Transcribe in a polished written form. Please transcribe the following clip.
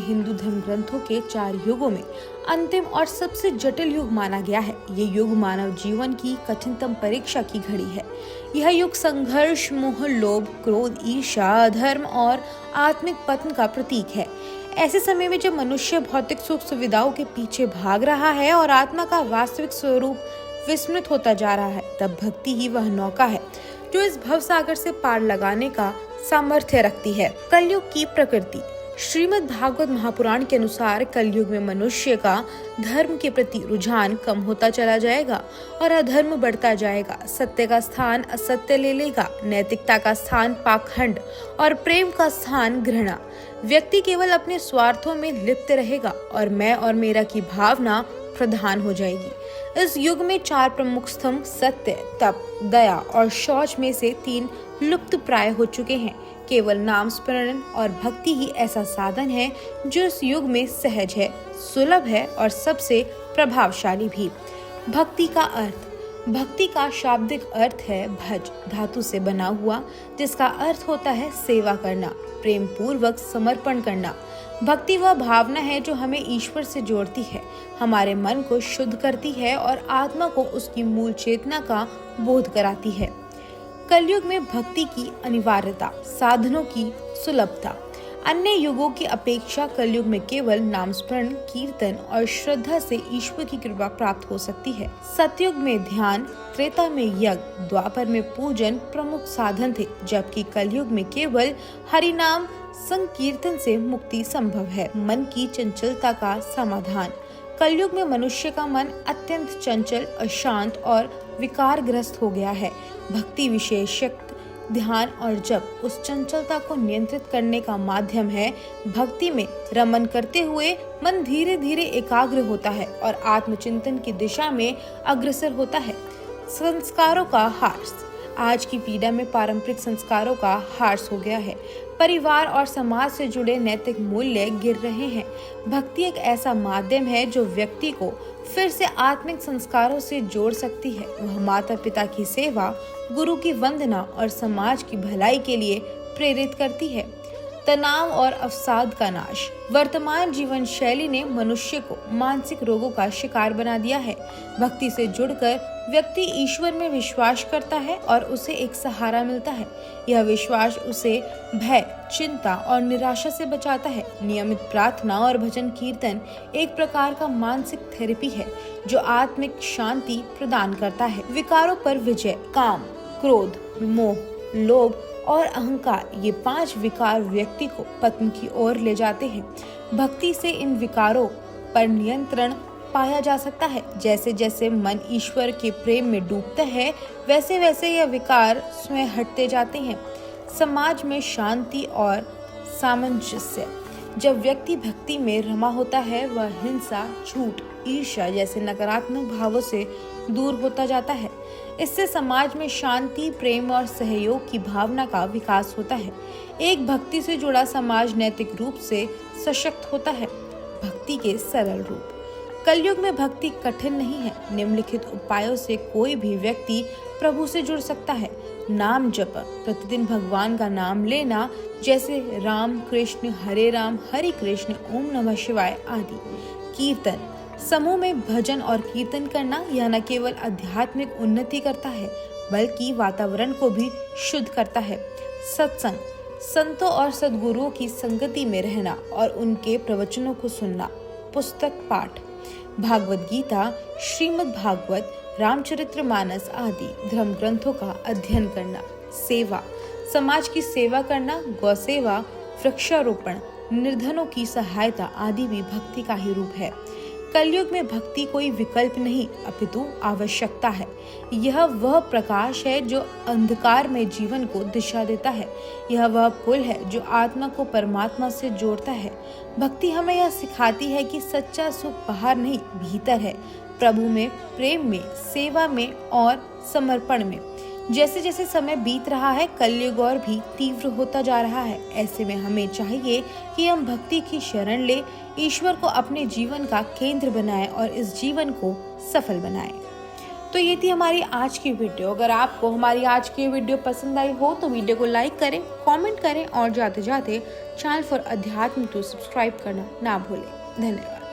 हिंदू धर्म ग्रंथों के 4 युगों में अंतिम और सबसे जटिल युग माना गया है। ये युग मानव जीवन की कठिनतम परीक्षा की घड़ी है। यह युग संघर्ष, मोह, लोभ, क्रोध, ईर्ष्या, अधर्म और आत्मिक पतन का प्रतीक है। ऐसे समय में जब मनुष्य भौतिक सुख सुविधाओं के पीछे भाग रहा है और आत्मा का वास्तविक स्वरूप विस्मृत होता जा रहा है, तब भक्ति ही वह नौका है जो इस भव सागर से पार लगाने का सामर्थ्य रखती है। कलयुग की प्रकृति। श्रीमद् भागवत महापुराण के अनुसार कलयुग में मनुष्य का धर्म के प्रति रुझान कम होता चला जाएगा और अधर्म बढ़ता जाएगा। सत्य का स्थान असत्य ले लेगा, नैतिकता का स्थान पाखंड और प्रेम का स्थान घृणा। व्यक्ति केवल अपने स्वार्थों में लिप्त रहेगा और मैं और मेरा की भावना प्रधान हो जाएगी। इस युग में 4 प्रमुख स्तंभ सत्य, तप, दया और शौच में से 3 लुप्त प्राय हो चुके हैं। केवल नाम स्मरण और भक्ति ही ऐसा साधन है जो इस युग में सहज है, सुलभ है और सबसे प्रभावशाली भी। भक्ति का अर्थ। भक्ति का शाब्दिक अर्थ है भज, धातु से बना हुआ, जिसका अर्थ होता है सेवा करना, प्रेम पूर्वक समर्पण करना। भक्ति वह भावना है जो हमें ईश्वर से जोड़ती है, हमारे मन को शुद्ध करती है और आत्मा को उसकी मूल चेतना का बोध कराती है। कलयुग में भक्ति की अनिवार्यता। साधनों की सुलभता। अन्य युगों की अपेक्षा कलयुग में केवल नाम स्मरण, कीर्तन और श्रद्धा से ईश्वर की कृपा प्राप्त हो सकती है। सतयुग में ध्यान, त्रेता में यज्ञ, द्वापर में पूजन प्रमुख साधन थे, जबकि कलयुग में केवल हरि नाम संकीर्तन से मुक्ति संभव है। मन की चंचलता का समाधान। कलयुग में मनुष्य का मन अत्यंत चंचल, अशांत और विकारग्रस्त हो गया है। भक्ति विशेष शक्ति, ध्यान और जप उस चंचलता को नियंत्रित करने का माध्यम है। भक्ति में रमन करते हुए मन धीरे धीरे एकाग्र होता है और आत्मचिंतन की दिशा में अग्रसर होता है। संस्कारों का ह्रास। आज की पीढ़ी में पारंपरिक संस्कारों का ह्रास हो गया है। परिवार और समाज से जुड़े नैतिक मूल्य गिर रहे हैं। भक्ति एक ऐसा माध्यम है जो व्यक्ति को फिर से आत्मिक संस्कारों से जोड़ सकती है। वह माता पिता की सेवा, गुरु की वंदना और समाज की भलाई के लिए प्रेरित करती है। तनाव और अवसाद का नाश। वर्तमान जीवन शैली ने मनुष्य को मानसिक रोगों का शिकार बना दिया है। भक्ति से जुड़कर व्यक्ति ईश्वर में विश्वास करता है और उसे एक सहारा मिलता है। यह विश्वास उसे भय, चिंता और निराशा से बचाता है। नियमित प्रार्थना और भजन कीर्तन एक प्रकार का मानसिक थेरेपी है जो आत्मिक शांति प्रदान करता है। विकारों पर विजय। काम, क्रोध, मोह, लोभ और अहंकार, ये 5 विकार व्यक्ति को पतन की ओर ले जाते हैं। भक्ति से इन विकारों पर नियंत्रण पाया जा सकता है। जैसे जैसे मन ईश्वर के प्रेम में डूबता है, वैसे वैसे यह विकार स्वयं हटते जाते हैं। समाज में शांति और सामंजस्य। जब व्यक्ति भक्ति में रमा होता है, वह हिंसा, झूठ, ईर्ष्या जैसे नकारात्मक भावों से दूर होता जाता है। इससे समाज में शांति, प्रेम और सहयोग की भावना का विकास होता है। एक भक्ति से जुड़ा समाज नैतिक रूप से सशक्त होता है। भक्ति के सरल रूप। कलयुग में भक्ति कठिन नहीं है। निम्नलिखित उपायों से कोई भी व्यक्ति प्रभु से जुड़ सकता है। नाम जप, प्रतिदिन भगवान का नाम लेना, जैसे राम कृष्ण हरे राम, हरे कृष्ण, ओम नमः शिवाय आदि। कीर्तन, समूह में भजन और कीर्तन करना, यह न केवल आध्यात्मिक उन्नति करता है बल्कि वातावरण को भी शुद्ध करता है। सत्संग, संतों और सद्गुरुओं की संगति में रहना और उनके प्रवचनों को सुनना। पुस्तक पाठ, भागवत गीता, श्रीमद् भागवत, रामचरितमानस आदि धर्म ग्रंथों का अध्ययन करना। सेवा, समाज की सेवा करना, गौ सेवा, वृक्षारोपण, निर्धनों की सहायता आदि भी भक्ति का ही रूप है। कलयुग में भक्ति कोई विकल्प नहीं अपितु आवश्यकता है। यह वह प्रकाश है जो अंधकार में जीवन को दिशा देता है। यह वह पुल है जो आत्मा को परमात्मा से जोड़ता है। भक्ति हमें यह सिखाती है कि सच्चा सुख बाहर नहीं, भीतर है, प्रभु में, प्रेम में, सेवा में और समर्पण में। जैसे जैसे समय बीत रहा है, कलयुग और भी तीव्र होता जा रहा है। ऐसे में हमें चाहिए कि हम भक्ति की शरण ले, ईश्वर को अपने जीवन का केंद्र बनाएं और इस जीवन को सफल बनाएं। तो ये थी हमारी आज की वीडियो। अगर आपको हमारी आज की वीडियो पसंद आई हो तो वीडियो को लाइक करें, कमेंट करें और जाते जाते चैनल फॉर अध्यात्म टू सब्सक्राइब करना ना भूलें। धन्यवाद।